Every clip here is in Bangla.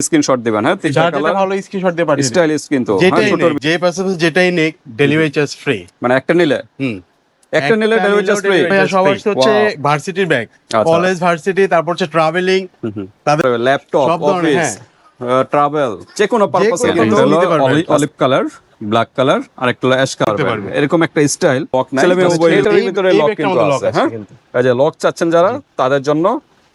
স্ক্রিনশট দিবেন। হ্যাঁ, তিনটা যার যেটা কালার ভালো স্ক্রিনশট দিয়ে পাঠিয়ে দিন। স্টাইলিশ কিন্তু যেটাই হ্যাঁ, নেক, যে পাশাপাশি যেটাই নেক ডেলিভারি চার্জ ফ্রি। মানে একটা নিলে একটা নিলে ডেলিভারি চার্জ ফ্রি। সব হচ্ছে ভার্সিটির ব্যাগ, কলেজ ভার্সিটি, তারপর হচ্ছে ট্রাভেলিং, তাদের ল্যাপটপ, সব ধরনের, অফিস, ট্রাভেল, যে কোনো পারপাসে কোনো কিন্তু purpose নিতে পারবেন। অলিভ কালার, ব্ল্যাক কালার আর একটা অ্যাশ কালার পারবেন। এরকম একটা স্টাইল লক নাই। ছেলে মেয়ে উভয় এটার এই- ভিতরে এই লক ব্যাগটার কিন্তু মধ্যে লক আছে। আছে হ্যাঁ, কিন্তু। এই যে লক চাচ্ছেন যারা তাদের জন্য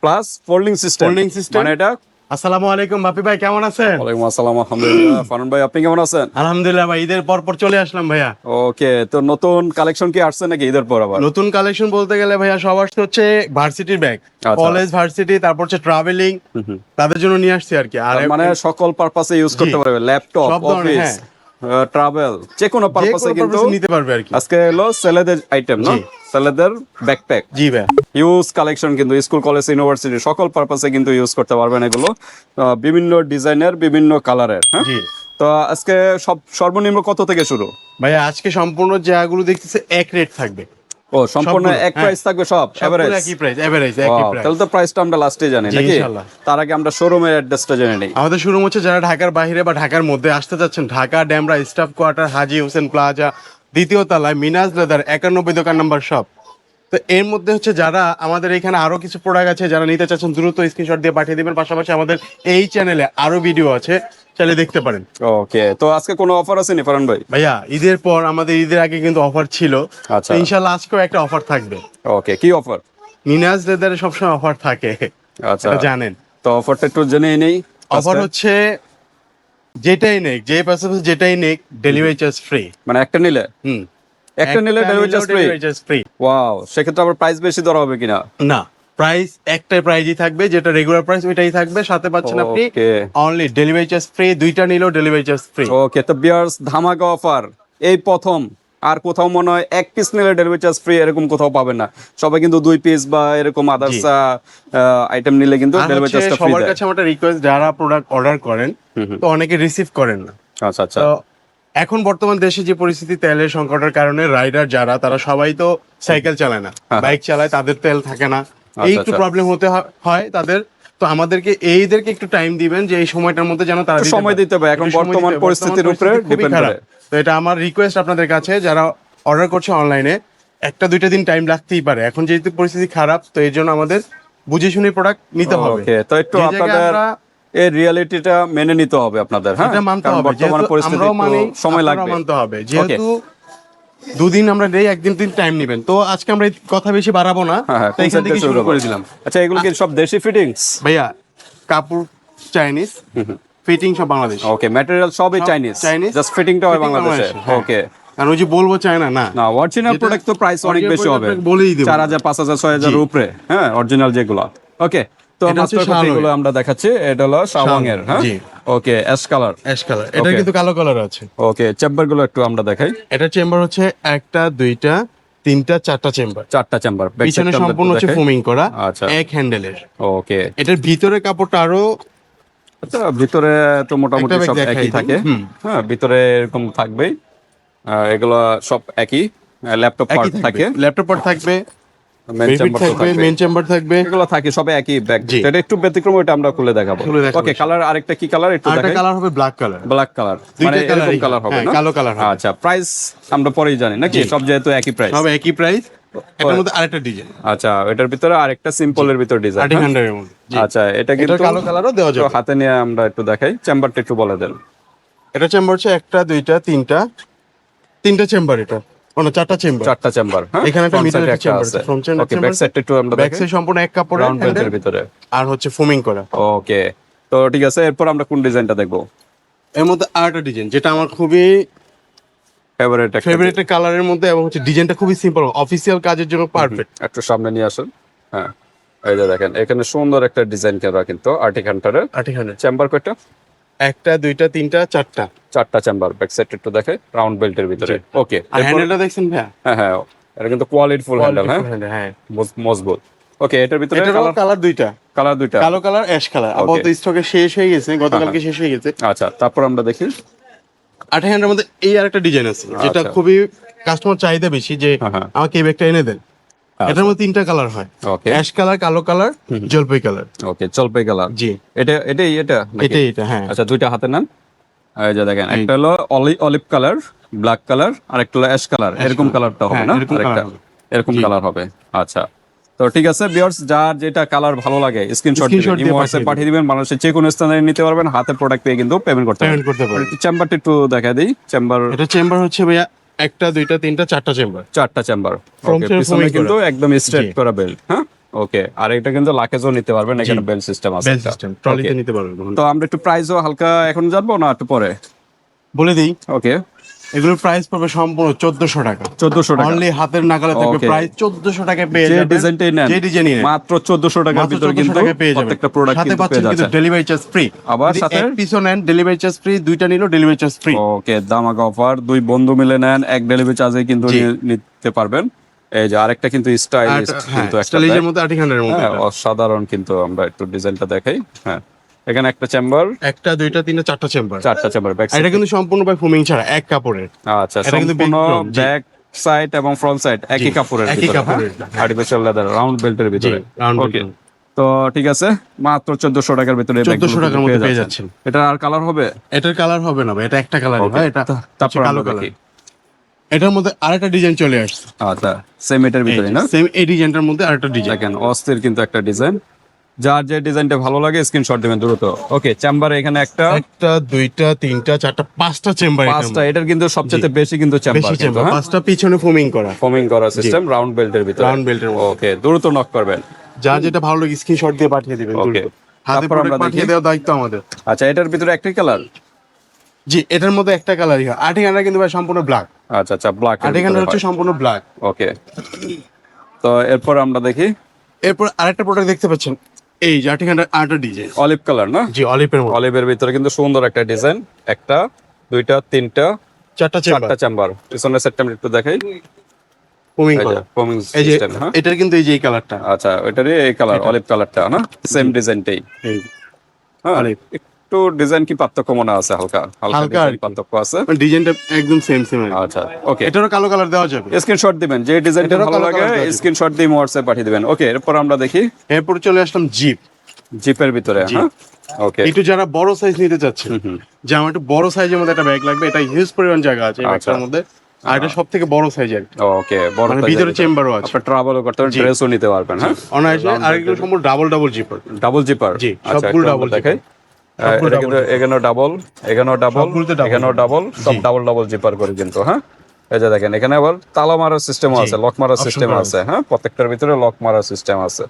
plus folding system. Folding system। মানে এটা আসসালামু আলাইকুম বাপি ভাই, কেমন আছেন? ওয়ালাইকুম আসসালাম, আলহামদুলিল্লাহ। ফারহান ভাই আপনি কেমন আছেন? আলহামদুলিল্লাহ ভাই, ঈদের পর চলে আসলাম ভাইয়া। ওকে, তো নতুন কালেকশন কি আসছে নাকি ঈদের পর আবার? নতুন কালেকশন বলতে গেলে ভাইয়া সব আসছে হচ্ছে ভার্সিটির ব্যাগ, আচ্ছা। কলেজ ভার্সিটি, তারপর হচ্ছে ট্রাভেলিং, তাদের জন্য নিয়ে আসছি আর কি। আর তার মানে সকল পারপাসে ইউজ করতে পারবে, ল্যাপটপ, সব ধরনের, অফিস, ট্রাভেল, যে কোনো পারপাসে কিন্তু নিতে পারবে আর কি। আজকে হলো ছেলেদের আইটেম না, জি। ছেলেদের ব্যাকপ্যাক জি ভাইয়া, ইউজ কালেকশন কিন্তু স্কুল কলেজ ইউনিভার্সিটি সকল পারপাসে কিন্তু ইউজ করতে পারবেন এগুলো। বিভিন্ন ডিজাইনের, বিভিন্ন কালারের। হ্যাঁ, জি তো আজকে সর্বনিম্ন কত থেকে শুরু? ভাইয়া, আজকে সম্পূর্ণ জায়গাগুলো দেখতেছে এক রেট থাকবে। ও সম্পূর্ণ সবগুলো, এক প্রাইস থাকবে সব সবগুলো এভারেজ? একই প্রাইস, এভারেজ একই Wow, প্রাইস। তাহলে তো প্রাইসটা আমরা লাস্টে জানি জি, নাকি? ইনশাআল্লাহ। তার আগে আমরা শোরুমের অ্যাড্রেসটা জেনে নিই। আমাদের শোরুম হচ্ছে যারা ঢাকার বাইরে বা ঢাকার মধ্যে আসতে চাচ্ছেন, ঢাকা ড্যামরা স্টাফ কোয়ার্টার, হাজী হোসেন প্লাজা, দ্বিতীয় তলায় মিনাজ লেদার 91 দোকান নাম্বার শপ। তো এর মধ্যে হচ্ছে যারা আমাদের এখানে আরো কিছু প্রোডাক্ট আছে, যারা নিতে চাচ্ছেন দ্রুত স্ক্রিনশট দিয়ে পাঠিয়ে দিবেন। পাশাপাশি আমাদের এই চ্যানেলে আরো ভিডিও আছে, চাইলে দেখতে পারেন। ওকে, তো আজকে কোনো অফার আছে নি ফারহান ভাই? ভাইয়া ঈদের পর আমাদের ঈদের আগে কিন্তু অফার ছিল, আচ্ছা। তো ইনশাল্লাহ আজকেও একটা অফার থাকবে। ওকে, কি অফার? মিনাজ লেদারে সবসময় অফার থাকে, আচ্ছা, এটা জানেন। তো অফারটা একটু জেনে নেই। অফার হচ্ছে যেটাই নেক, যে পাশাপাশি যেটাই নেক ডেলিভারি চার্জ ফ্রি। মানে একটা নিলে একটা নিলে ডেলিভারি চার্জ ফ্রি। ওয়াও, সেক্ষেত্রে আবার প্রাইস বেশি ধরা হবে কিনা? না, প্রাইস একটাই প্রাইসই থাকবে, যেটা রেগুলার প্রাইস ওইটাই থাকবে। সাথে পাচ্ছেন আপনি Okay. Only delivery charge free, দুইটা নিলেও ডেলিভারি চার্জ ফ্রি। ওকে, তো বিয়ার্স ধামাকা অফার এই প্রথম। আর কোথাও মনে হয় এক পিস নিলে ডেলিভারি চার্জ ফ্রি এরকম কোথাও পাবেন না। সবাই কিন্তু দুই পিস বা এরকম আদার্স আইটেম নিলে কিন্তু আর ডেলিভারি হচ্ছে চার্জটা ফ্রি সবার দেয়। কাছে আমার একটা রিকোয়েস্ট, যারা প্রোডাক্ট অর্ডার করেন তো অনেকে রিসিভ করেন না। আচ্ছা আচ্ছা, তো এখন বর্তমান দেশে যে পরিস্থিতি, তেলের সংকটের কারণে রাইডার যারা, তারা সবাই তো সাইকেল চালায় না, বাইক চালায়, তাদের তেল থাকে না, এই একটু আচ্ছা। প্রবলেম হতে হয় তাদের। তো আমাদেরকে এইদেরকে একটু টাইম দিবেন, যে এই সময়টার মধ্যে যেন তারা দিতে সময় পারে। দিতে হবে, এখন একটু সময় বর্তমান দিতে হবে। পরিস্থিতির উপরে পরিস্থিতি খুবই ডিপেন্ড খারাপ। করে। তো এটা আমার রিকোয়েস্ট আপনাদের কাছে, যারা অর্ডার করছে অনলাইনে, একটা দুইটা দিন টাইম লাগতেই পারে। এখন যেহেতু পরিস্থিতি খারাপ, তো এর জন্য আমাদের বুঝে শুনে প্রোডাক্ট নিতে হবে। ওকে, তো একটু যে জায়গায় আপনাদের আমরা- এই রিয়ালিটিটা মেনে নিতে হবে আপনাদের। হ্যাঁ, এটা মানতে কারণ হবে, বর্তমান যেহেতু পরিস্থিতি আমরাও মানি, একটু সময় আপনারাও লাগবে। মানতে হবে। যেহেতু দুদিন আমরা নেই, একদিন টাইম নেবেন। তো আজকে আমরা এই কথা বেশি বাড়াবো না, হ্যাঁ, তো এখান থেকে শুরু করে দিলাম। আচ্ছা, এগুলো কি সব দেশি ফিটিংস? ভাইয়া কাপড় চাইনিজ, ফিটিং সব বাংলাদেশ। ওকে, ম্যাটেরিয়াল সবই সব চাইনিজ, Chinese, জাস্ট ফিটিংটা হয় fitting বাংলাদেশে। বাংলাদেশে, হ্যাঁ। ওকে, আর ওই যে বলবো চায়না না, না অরিজিনাল যেটা প্রোডাক্ট তো প্রাইস অনেক original বেশি হবে, product বলেই দেব। 4000, 5000, 6000 এর জি। উপরে। হ্যাঁ, অরিজিনাল যেগুলো। ওকে, তো এটা হচ্ছে মাস্টার কপি শাওয়াং। গুলো আমরা দেখাচ্ছি, এটা হলো শাওয়াং এর। হ্যাঁ, জি। ওকে, অ্যাশ কালার। অ্যাশ কালার, এটা Okay. কিন্তু কালো কালার আছে। ওকে, চেম্বার গুলো একটু আমরা দেখাই। এটা চেম্বার হচ্ছে একটা, দুইটা, তিনটা, চারটা চেম্বার। 4টা চেম্বার, পিছনে সম্পূর্ণ হচ্ছে ফোমিং করা, আচ্ছা। এক হ্যান্ডেলের। ওকে, এটার ভিতরে কাপড়টা আরো আচ্ছা, ভিতরে তো মোটামুটি একটা সব ব্যাগ একই দেখাই থাকে। দিন। হ্যাঁ, ভিতরে এরকম থাকবেই। এগুলো সব একই, ল্যাপটপ পার্ট থাকে, ল্যাপটপ পার্ট থাকবে, মেন বেবিট চেম্বার থাকবে, থাকবে, মেন চেম্বার থাকবে। এগুলো থাকে সব একই ব্যাগ। জি। এটা একটু ব্যতিক্রম, এটা আমরা খুলে দেখাবো। খুলে দেখাবো। ওকে, কালার আরেকটা কি কালার একটু আর একটা দেখাই। কালার হবে ব্ল্যাক কালার। ব্ল্যাক কালার, দুইটা মানে এরকম colour-ই, কালার হবে হ্যাঁ, না? কালো colour হবে। আচ্ছা, প্রাইস আমরা পরেই জানি নাকি? জি। সব যেহেতু একই প্রাইস। সব একই প্রাইস। এটার মধ্যে আরেকটা ডিজাইন, আচ্ছা, এটার ভিতরে আরেকটা সিম্পলের ভিতর ডিজাইন। 1300 এর মধ্যে। জি। আচ্ছা, এটা এটা কিন্তু কালো কালারও দেওয়া একটু যাবে। হাতে নিয়ে আমরা একটু দেখাই, চেম্বারটা একটু বলে দেন। এটা চেম্বার হচ্ছে একটা, দুইটা, তিনটা চেম্বার। এটা চারটা চেম্বার। 4টা চেম্বার। হ্যাঁ, এখানে একটা front মিডল side একটা চেম্বার আছে। আছে, ফ্রন্ট চেম্বার। ওকে, ব্যাক সাইডটা একটু আমরা ব্যাক দেখাই। সাইড সম্পূর্ণ এক কাপড়ের রাউন্ড বেল্টের হ্যান্ডেল ভিতরে। আর হচ্ছে ফোমিং করা। ওকে, তো ঠিক আছে, এরপর আমরা কোন ডিজাইনটা দেখবো? এর মধ্যে আরেকটা ডিজাইন, যেটা আমার খুবই ফেভারিট ফেভারিট কালারের মধ্যে, এবং হচ্ছে ডিজাইনটা খুবই সিম্পল, অফিসিয়াল কাজের জন্য পারফেক্ট। একটু সামনে নিয়ে আসেন। হ্যাঁ, এই যে দেখেন, এখানে সুন্দর একটা ডিজাইন করা কিন্তু আর্টিক হান্টারের। 1300 চেম্বার কয়টা? একটা, দুইটা, তিনটা, চারটা। 4টা চেম্বার, ব্যাক সাইড একটু দেখে, রাউন্ড বেল্টের ভিতরে। ওকে, আর হ্যান্ডেলটা দেখছেন ভাইয়া? হ্যাঁ হ্যাঁ, এটা কিন্তু কোয়ালিটি ফুল হ্যান্ডেল। হ্যাঁ, হ্যাঁ। মজবুত। ওকে, এটার ভিতরে এটার কালার দুইটা, কালার দুইটা। কালো কালার, অ্যাশ কালার। আপাতত স্টকে শেষ হয়ে গেছে, গতকালকে শেষ হয়ে গেছে। আচ্ছা, তারপর আমরা দেখি। 1300 এর মধ্যে এই আরেকটা ডিজাইন আছে, যেটা আচ্ছা। খুবই কাস্টমার চাহিদা বেশি, যে হ্যাঁ। আমাকে এই ব্যাগটা এনে দেন। এটার মধ্যে তিনটা কালার হয়, ওকে অ্যাশ কালার, কালো কালার, জলপাই কালার। ওকে, জলপাই কালার। জি, এটা নাকি? এটা হ্যাঁ। আচ্ছা, দুইটা হাতে নেন। এই যে দেখেন, একটা হলো অলিভ কালার, ব্ল্যাক কালার, আর একটা হলো অ্যাশ কালার। এরকম কালারটা হবে হ্যাঁ, না? এরকম আরেকটা colour হবে। এরকম কালার হবে। আচ্ছা, তো ঠিক আছে ভিউয়ার্স, যার যেটা কালার ভালো লাগে স্ক্রিনশট Screenshot দিবেন, দিয়ে হোয়াটসঅ্যাপ পাঠিয়ে দিবেন। বাংলাদেশের যে কোনো স্থানে নিতে পারবেন, হাতে প্রোডাক্ট পেয়ে কিন্তু পেমেন্ট করতে পেমেন্ট করতে পারবেন। একটু চেম্বারটা একটু দেখা দিই। চেম্বার এটা চেম্বার হচ্ছে ভাইয়া একটা, দুইটা, তিনটা, চারটা চেম্বার। 4টা চেম্বার। From ওকে, chair পিছনে foaming কিন্তু করা। একদম স্ট্রেট জি। করা বেল্ট। হ্যাঁ, ওকে। আর এটা কিন্তু লাকেজও নিতে পারবেন, এখানে বেল্ট সিস্টেম আছে বেল একটা। সিস্টেম, ট্রলিতে Okay, নিতে পারবেন। তো আমরা একটু প্রাইসও হালকা এখন জানবো না একটু পরে? বলে দিই, ওকে, এগুলোর প্রাইস পড়বে সম্পূর্ণ 1400 টাকা। 1400 টাকা। অনলি হাতের নাগালে থাকবে, Okay. প্রায় 1400 টাকায় পেয়ে যে যাবেন। ডিজাইনটাই নেন, যে ডিজাইনই নেন মাত্র 1400 টাকার মাত্র ভিতরে 1400 কিন্তু টাকায় পেয়ে যাবেন। প্রত্যেকটা প্রোডাক্ট সাথে কিন্তু পাচ্ছেন পেয়ে কিন্তু যাচ্ছে। Delivery charge free. আবার যদি সাথে এক পিসও নেন ডেলিভারি চার্জ ফ্রি, দুইটা নিলেও ডেলিভারি চার্জ ফ্রি। ওকে, দামাক অফার। দুই বন্ধু মিলে নেন, এক ডেলিভারি চার্জে কিন্তু জি। নিতে পারবেন। এই যে আরেকটা কিন্তু স্টাইলিশ হ্যাঁ, কিন্তু একটা স্টাইলিশের bag। মধ্যে 1800 এর মধ্যে হ্যাঁ, এটা। অসাধারণ কিন্তু। আমরা একটু ডিজাইনটা দেখাই। হ্যাঁ, এখানে একটা চেম্বার, একটা, দুইটা, তিনটা, চারটা চেম্বার। 4টা চেম্বার ব্যাক আর এটা কিন্তু সম্পূর্ণ ভাই ফোমিং ছাড়া, এক কাপড়ের। আচ্ছা, এটা কিন্তু সম্পূর্ণ big chrome, জি। ব্যাক সাইড এবং ফ্রন্ট সাইড একই কাপড়ের একই ভিতরে, কাপড়ের, আর্টিফিশিয়াল লেদার রাউন্ড বেল্টের ভিতরে। round ওকে, belt। তো ঠিক আছে, মাত্র 1400 টাকার ভিতরে 1400 টাকার মধ্যে পেয়ে যাচ্ছেন। এটা আর কালার হবে? এটার কালার হবে না ভাই, এটা একটা কালারই Okay, হয়, এটা তারপর কালো আমরা কালার। দেখি। এটার মধ্যে আরেকটা ডিজাইন চলে আসছে, আচ্ছা, সেম এটার ভিতরে না? সেম এই ডিজাইনটার মধ্যে আরেকটা ডিজাইন। দেখেন, অস্থির কিন্তু একটা ডিজাইন। যার যে ডিজাইনটা ভালো লাগে স্ক্রিনশট দিবেন দ্রুত। ওকে, চেম্বারে এখানে একটা, একটা, দুইটা, তিনটা, চারটা, পাঁচটা চেম্বার। পাঁচটা। এটার কিন্তু সবচেয়ে বেশি কিন্তু চেম্বার বেশি কিন্তু, চেম্বার, পাঁচটা পিছনে ফোমিং করা, ফোমিং করা সিস্টেম রাউন্ড বেল্টের ভিতরে। রাউন্ড বেল্টের মধ্যে। ওকে, দ্রুত নক করবেন। যা যেটা ভালো লাগে স্ক্রিনশট দিয়ে পাঠিয়ে দিবেন। ওকে, দ্রুত। হাতে তারপর আমরা প্রোডাক্ট দেখি। পাঠিয়ে দেওয়ার দায়িত্ব আমাদের। আচ্ছা, এটার ভিতরে একটাই কালার? জি, এটার মধ্যে একটা কালারই হয়। আর্টিকানটা কিন্তু ভাই সম্পূর্ণ ব্ল্যাক। আচ্ছা আচ্ছা, ব্ল্যাক। আর্টিকানটা হচ্ছে সম্পূর্ণ ব্ল্যাক। ওকে, তো এরপর আমরা দেখি। এরপর আরেকটা প্রোডাক্ট দেখতে পাচ্ছেন, এই যে আর্টিকানটা আরেকটা ডিজাইন। অলিভ কালার না? জি, অলিভের মধ্যে অলিভের ভিতরে কিন্তু সুন্দর একটা ডিজাইন। একটা, দুইটা, তিনটা, চারটা চেম্বার, 4টা চেম্বার। পিছনের সেটটা একটু দেখাই। ফোমিং এই যে করা। ফোমিং এই যে সিস্টেম। হ্যাঁ, এটার কিন্তু এই যে এই কালারটা, আচ্ছা, ওইটারই এই কালার, অলিভ কালারটা না? সেম ডিজাইনটাই। এই হ্যাঁ, অলিভ। একটু ডিজাইন কি পার্থক্য মনে আছে? হালকা হালকা হালকা design আর কি। পার্থক্য আছে। ডিজাইনটা একদম সেম সেম। আচ্ছা, ওকে। এটারও কালো কালার দেওয়া যাবে। স্ক্রিনশট দিবেন, যে ডিজাইনটা এটারও ভালো কালো লাগে colour দেওয়া যাবে। স্ক্রিনশট দিয়ে হোয়াটসঅ্যাপ পাঠিয়ে দিবেন। ওকে, এরপর আমরা দেখি এরপর চলে আসলাম জিপ। জিপের ভিতরে। হ্যাঁ, ওকে। একটু যারা বড় সাইজ নিতে চাচ্ছে, যে আমার একটু বড় সাইজের মধ্যে একটা ব্যাগ লাগবে, এটা হিউজ পরিমাণ জায়গা আছে এই ব্যাগটার মধ্যে, আর এটা সব থেকে বড় সাইজের। ওকে, বড় মানে size ভিতরে এর চেম্বারও আছে, আপনি ট্রাভেলও করতে পারবেন, ড্রেসও নিতে পারবেন। হ্যাঁ, অনায়াসে। আর এগুলো সম্পূর্ণ double double zipper. Double zipper. জি, আচ্ছা, সবগুলো একটু double আমরা দেখাই। সবগুলো এটা double কিন্তু এখানেও ডাবল, এখানেও ডাবল, সবগুলোতে double এখানেও ডাবল, সব ডাবল ডাবল জিপার করে কিন্তু। হ্যাঁ, এই যে দেখেন, এখানে আবার তালা মারার সিস্টেমও আছে, লক মারার option সিস্টেম করা আছে। হ্যাঁ, প্রত্যেকটার ভিতরে লক মারার সিস্টেম আছে।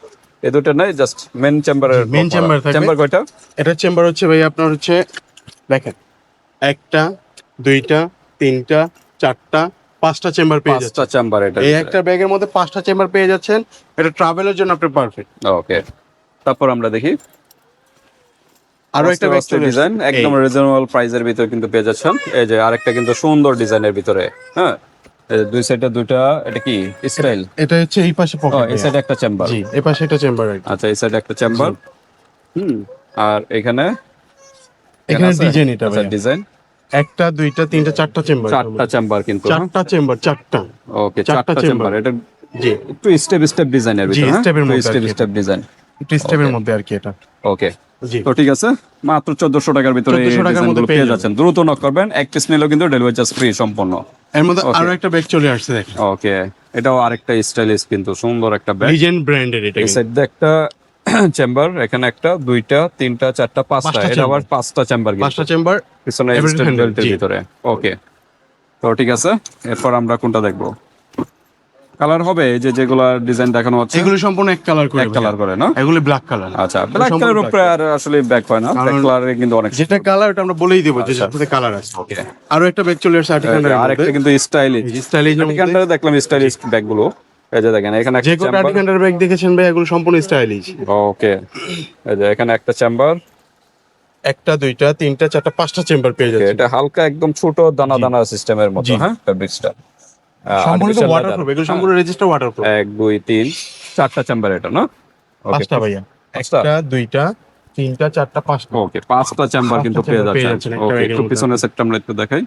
এই দুটো নাই, জাস্ট মেন চেম্বারের। main chamber থাকবে। চেম্বার কয়টা? এটার চেম্বার হচ্ছে ভাই আপনার হচ্ছে, দেখেন, একটা, দুইটা, তিনটা, চারটা, পাঁচটা চেম্বার পেয়ে যাচ্ছেন। 5টা চেম্বার এটা। এই একটা ব্যাগের মধ্যে 5টা চেম্বার পেয়ে যাচ্ছেন। এটা ট্রাভেলের জন্য আপনি পারফেক্ট। ওকে, তারপর আমরা দেখি আরো একটা ব্যাগ চলে ডিজাইন আসছে। একদম রিজনেবল প্রাইসের ভিতরে কিন্তু পেয়ে যাচ্ছেন। এই যে আরেকটা কিন্তু সুন্দর ডিজাইনের ভিতরে। হ্যাঁ, এই যে দুই সাইডে দুইটা, এটা কি স্টাইল? এটা হচ্ছে এই পাশে ও, পকেট। এই সাইডে একটা চেম্বার। জি, এই পাশে এটা চেম্বার। আচ্ছা, এই সাইডে একটা চেম্বার। আর এখানে এখানে আছে? ডিজাইন এটা আচ্ছা, ভাই। ডিজাইন একটা, দুইটা, তিনটা, চারটা চেম্বার। 4টা চেম্বার কিন্তু। চারটা চেম্বার, চারটা। ওকে, চারটা 4টা চেম্বার। chamber। এটা জি, একটু স্টেপ স্টেপ ডিজাইনের জি, ভিতরে। step এর মধ্যে স্টেপ আর কি স্টেপ ডিজাইন। একটু স্টেপের মধ্যে আর কি এটা। ওকে, জি, তো ঠিক আছে, মাত্র 1400 টাকার ভিতরে 1400 টাকার মধ্যে ডিজাইনগুলো পেয়ে পেয়ে যাচ্ছেন। দ্রুত নক করবেন, এক পিস নিলেও কিন্তু ডেলিভারি চার্জ ফ্রি সম্পূর্ণ। এর মধ্যে Okay. আরো একটা ব্যাগ চলে আসছে, দেখেন, ওকে, এটাও আরেকটা স্টাইলিশ কিন্তু সুন্দর একটা ব্যাগ। লিজেন্ড ব্র্যান্ডের এটা। এই সাইডে একটা চেম্বার, এখানে একটা, দুইটা, তিনটা, চারটা, পাঁচটা। পাঁচটা এটা আবার chamber। 5টা চেম্বার কিন্তু 5টা চেম্বার, পিছনে everything স্টেপ handle, বেল্টের জি। ভিতরে। ওকে, তো ঠিক আছে, এরপর আমরা কোনটা দেখবো? কালার হবে এই যে যেগুলা ডিজাইন দেখানো হচ্ছে, এগুলো সম্পূর্ণ এক কালার করে। এক কালার করে না? এগুলো ব্ল্যাক কালার। আচ্ছা, ব্ল্যাক কালার উপরে আর আসলে ব্যাক হয় না, ব্ল্যাক কালারে কিন্তু অনেক। যেটা কালার ওটা আমরা বলেই দেবো যে সাথে কালার আছে। ওকে, আরো একটা ব্যাগ চলে আসছে আর্টিকানের আরেকটা মধ্যে। কিন্তু স্টাইলিশ। স্টাইলিশ আর্টিকানটা দেখলাম স্টাইলিশ ব্যাগগুলো। এই যে দেখেন, এখানে যে একটা কোটা চেম্বার। আর্টিকানের ব্যাগ দেখেছেন ভাই, এগুলো সম্পূর্ণ স্টাইলিশ। ওকে, এই যে এখানে একটা চেম্বার। একটা, দুইটা, তিনটা, চারটা, পাঁচটা চেম্বার পেয়ে যাচ্ছে। এটা হালকা একদম ছোট দানা দানা সিস্টেমের মতো। জি। হ্যাঁ, ফেব্রিক্সটা সম্পূর্ণ ওয়াটারপ্রুফ, এগুলো সম্পূর্ণ রেজিস্টার ওয়াটারপ্রুফ। 1 2 3 4টা চেম্বার এটা না? ওকে, পাঁচটা ভাইয়া, পাঁচটা? একটা, দুইটা, তিনটা, চারটা, পাঁচটা। ওকে, 5টা চেম্বার কিন্তু পাঁচটা পেয়ে chamber পেয়ে যাচ্ছেন। যাচ্ছেন একটা ওকে, ব্যাগের একটু মধ্যে। পিছনের সেটটা আমরা একটু দেখাই।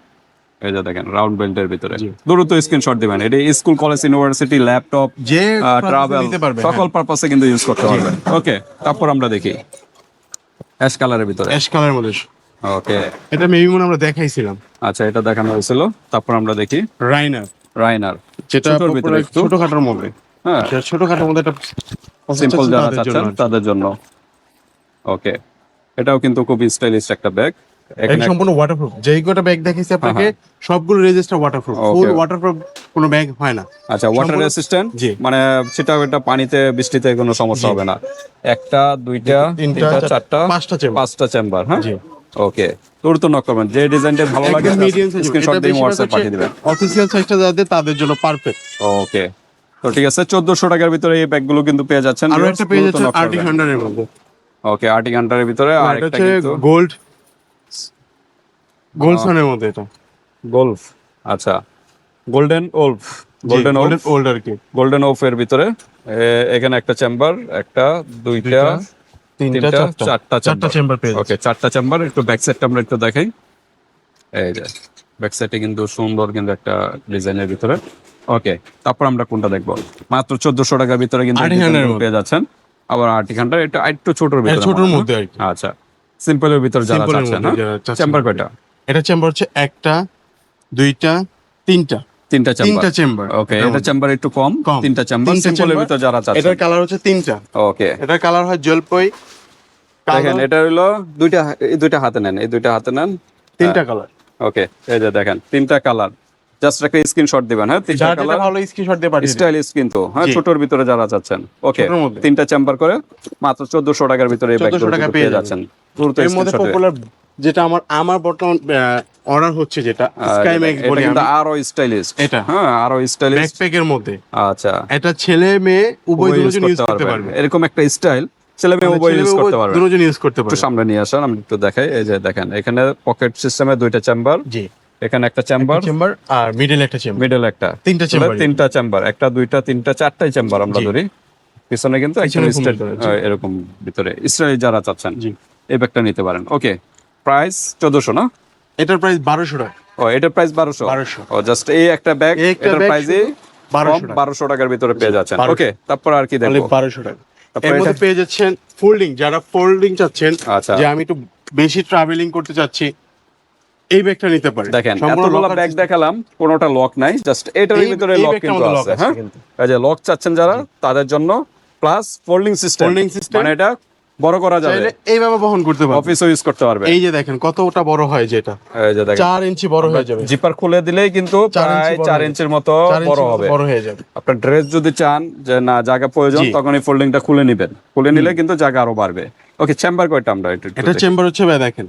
এই যে দেখেন রাউন্ড বেল্টের ভিতরে দ্রুত স্ক্রিনশট দিবেন। এটা স্কুল, কলেজ, ইউনিভার্সিটি, ল্যাপটপ, যে ট্রাভেল নিতে পারবে, সকল পারপাসে কিন্তু ইউজ করতে পারবেন। ওকে, তারপর আমরা দেখি অ্যাশ কালারের ভিতরে। অ্যাশ কালারের মধ্যে। ওকে, এটা মেবি মনে আমরা দেখাইছিলাম। আচ্ছা, এটা দেখানো হয়েছিল। তারপর আমরা দেখি রাইনার, রাইনার, যেটা ছোটর ভিতরে একটু ছোটখাটোর মধ্যে। হ্যাঁ, সেটা ছোটখাটোর মধ্যে একটা সিম্পল যারা তাদের চাচ্ছেন জন্য। তাদের জন্য। ওকে, এটাও কিন্তু খুব স্টাইলিশ একটা ব্যাগ। এটা এখানে সম্পূর্ণ ওয়াটারপ্রুফ। যেই কটা ব্যাগ দেখাইছি আপনাকে সবগুলো রেজিস্টার ওয়াটারপ্রুফ। Okay. ফুল ওয়াটারপ্রুফ কোনো ব্যাগ হয় না। আচ্ছা, ওয়াটার সম্পূর্ণ- রেসিস্ট্যান্ট, জি। মানে সেটা এটা পানিতে বৃষ্টিতে কোনো সমস্যা হবে না। একটা, দুইটা, তিনটা, তিনটা, চারটা, পাঁচটা চেম্বার। পাঁচটা চেম্বার। হ্যাঁ, জি। ওকে, দ্রুত নক করবেন। যে ডিজাইনটা ভালো লাগে একদম মিডিয়াম সাইজ। স্ক্রিনশট দিয়ে হোয়াটসঅ্যাপ পাঠিয়ে দিবেন। অফিসিয়াল সাইজটা যাদের তাদের জন্য পারফেক্ট। ওকে, তো ঠিক আছে, 1400 টাকার ভিতরে এই ব্যাগগুলো কিন্তু পেয়ে যাচ্ছেন। আরো একটা পেয়ে যাচ্ছে আর্টিক হান্ডারের মধ্যে। ওকে, আর্টিক হান্টারের ভিতরে এটা আরেকটা হচ্ছে কিন্তু গোল্ড গোল্ডসনের মধ্যে। এটা গোল্ফ। আচ্ছা, golden wolf, golden wolf, old আর কি। গোল্ডেন ওলফ এর ভিতরে এখানে একটা চেম্বার, একটা, দুইটা, তিনটা, চারটা চারটা চেম্বার পেয়ে ওকে, চারটা চেম্বার। একটু ব্যাক সাইডটা আমরা একটু দেখাই। এই যে ব্যাক সাইডে কিন্তু সুন্দর কিন্তু একটা ডিজাইনের ভিতরে। ওকে, তারপর আমরা কোনটা দেখবো? মাত্র 1400 টাকার ভিতরে কিন্তু এই আর্টিক হান্টারের ডিজাইনগুলো পেয়ে যাচ্ছেন। আবার আর্টিক হান্টার এটা একটু ছোটর ভিতরে, ছোটর মনে হয়। মধ্যে আর কি। আচ্ছা, সিম্পলের ভিতর যারা Simple এর চাচ্ছেন, মধ্যে যারা চাচ্ছেন। চেম্বার কয়টা? এটা চেম্বার হচ্ছে একটা, দুইটা, তিনটা। তিনটা চেম্বার। তিনটা চেম্বার। ওকে, এটা চেম্বার একটু কম, কম। তিনটা চেম্বার। তিনটা সিম্পলের chamber। ভিতর যারা চাচ্ছেন। এটার কালার হচ্ছে তিনটা। ওকে, এটার কালার হয় জলপাই, দেখেন এটা হলো দুইটা, এই দুইটা হাতে নেন, এই দুইটা হাতে নেন। তিনটা কালার। ওকে, এই যে দেখেন তিনটা কালার। জাস্ট একটা স্ক্রিনশট দিবেন। হ্যাঁ, তিনটা যার যেটা কালার, ভালো স্ক্রিনশট দিয়ে পাঠিয়ে দিন। স্টাইলিশ কিন্তু। হ্যাঁ, জি। ছোটর ভিতরে যারা চাচ্ছেন। ওকে, ছোটোর মধ্যে। তিনটা চেম্বার করে মাত্র 1400 টাকার ভিতরে এই 1400 ব্যাগগুলো টাকা কিন্তু পেয়ে পেয়ে যাচ্ছেন। দ্রুত এর মধ্যে স্ক্রিনশট পপুলার যেটা আমার বর্তমান অর্ডার হচ্ছে, যেটা স্কাই ম্যাক্স এটা বলি কিন্তু আমি। আরো স্টাইলিশ। এটা। হ্যাঁ, আরো স্টাইলিশ। ব্যাকপ্যাকের মধ্যে আচ্ছা, এটা ছেলে মেয়ে উভয় উভয় দুজন ইউজ করতে পারবে। এরকম একটা স্টাইল ছেলে মেয়ে উভয় ইউজ করতে পারবে। দুজন ইউজ করতে একটু পারবে। সামনে নিয়ে আসেন, আমি একটু দেখাই। এই যে দেখেন এখানে পকেট সিস্টেমে দুইটা চেম্বার, জি। এখানে একটা চেম্বার, চেম্বার আর মিডল একটা চেম্বার। মিডল একটা, তিনটা chamber। তিনটা চেম্বার, একটা, দুইটা, তিনটা, চারটাই চেম্বার আমরা জি। ধরি। পিছনে কিন্তু একদম পিছনে স্ট্রেট ভিতরে, জি। এরকম ভিতরে স্টাইল যারা চাচ্ছেন জি। এই ব্যাগটা নিতে পারেন। ওকে, প্রাইস 1400 না? এটার প্রাইস 1200 টাকা। ও, এটার প্রাইস 1200। 1200 ও, জাস্ট এই একটা ব্যাগ, এই একটা এটার bag প্রাইসই শুধু 1200 টাকা। 1200 টাকার ভিতরে পেয়ে যাচ্ছেন। 1200 ওকে, তারপর আর কি তাহলে দেখবো? 1200 টাকা। তারপর এর মধ্যে এটা- পেয়ে যাচ্ছেন ফোল্ডিং, যারা ফোল্ডিং চাচ্ছেন, আচ্ছা। যে আমি একটু বেশি ট্রাভেলিং করতে চাচ্ছি, এই ব্যাগটা নিতে পারেন। দেখেন সম্পূর্ণ এতগুলো locker ব্যাগ system। দেখালাম, কোনোটা লক নাই, জাস্ট এটার এই- ভিতরে এই লক ব্যাগটার কিন্তু মধ্যে lock আছে। আছে হ্যাঁ, কিন্তু। এই যে লক চাচ্ছেন যারা তাদের জন্য, plus folding system. Folding system। মানে এটা বড় করা যাবে, চাইলে এইভাবে বহন করতে পারবেন। অফিসও ইউজ করতে পারবে। এই যে দেখেন কতটা বড় হয়, যেটা এই যে দেখেন 4 ইঞ্চি বড় হয়ে যাবে। জিপার খুলে দিলেই কিন্তু 4 ইঞ্চি প্রায় বড় 4 হবে। ইঞ্চির মতো 4 ইঞ্চি বড় মতো হবে। বড় হয়ে যাবে। আপনার ড্রেস যদি চান যে না জায়গা প্রয়োজন, জি। তখন এই ফোল্ডিংটা খুলে নেবেন। খুলে নিলে কিন্তু জায়গা আরো বাড়বে। ওকে, চেম্বার কয়টা আমরা একটু এটা চেম্বার হচ্ছে ভাই দেখেন,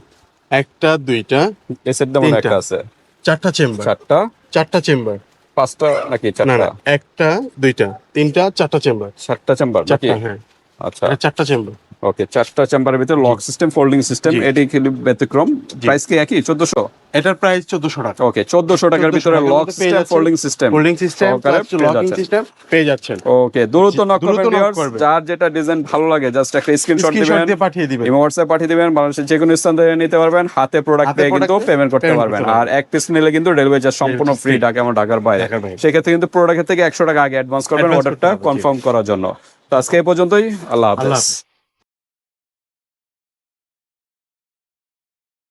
একটা, দুইটা, এই সেট যেমন তিনটা। একটা আছে, চারটা চেম্বার। চারটা, চারটা চেম্বার। পাঁচটা নাকি না চারটা? না, একটা, দুইটা, তিনটা, চারটা চেম্বার। চারটা চেম্বার নাকি? চারটা, হ্যাঁ। আচ্ছা, এটা চারটা চেম্বার। ওকে, চারটা চেম্বারের ভিতরে লক সিস্টেম, ফোল্ডিং সিস্টেম। জি। এটি কিন্তু ব্যতিক্রম। প্রাইস কি একই 1400? এটার প্রাইস 1400 টাকা। ওকে, 1400 টাকার ভিতরে 1400 লক টাকার মধ্যে পেয়ে সিস্টেম, যাচ্ছেন। Folding system, folding system, locking system পেয়ে যাচ্ছেন। ওকে, দ্রুত নক দ্রুত করবেন knock ভিউয়ার্স। করবেন। যার যেটা ডিজাইন ভালো লাগে জাস্ট একটা স্ক্রিনশট স্ক্রিনশট দিবেন, দিয়ে পাঠিয়ে দিবেন। ইমো হোয়াটসঅ্যাপ পাঠিয়ে দিবেন। বাংলাদেশের যে কোনো স্থান থেকে নিতে পারবেন। হাতে প্রোডাক্ট হাতে পেয়ে কিন্তু product পেমেন্ট করতে payment পারবেন। করতে আর এক পিস নিলে কিন্তু ডেলিভারি চার্জ সম্পূর্ণ ফ্রি, free। ঢাকা এবং ঢাকার বাইরে। ঢাকার বাইরে। সেক্ষেত্রে কিন্তু প্রোডাক্টের থেকে 100 টাকা আগে অ্যাডভান্স করবেন Advance অর্ডারটা করতে হবে, জি। কনফার্ম করার জন্য। তো আজকে এই পর্যন্তই। আল্লাহ আল্লাহ হাফেজ। হাফেজ।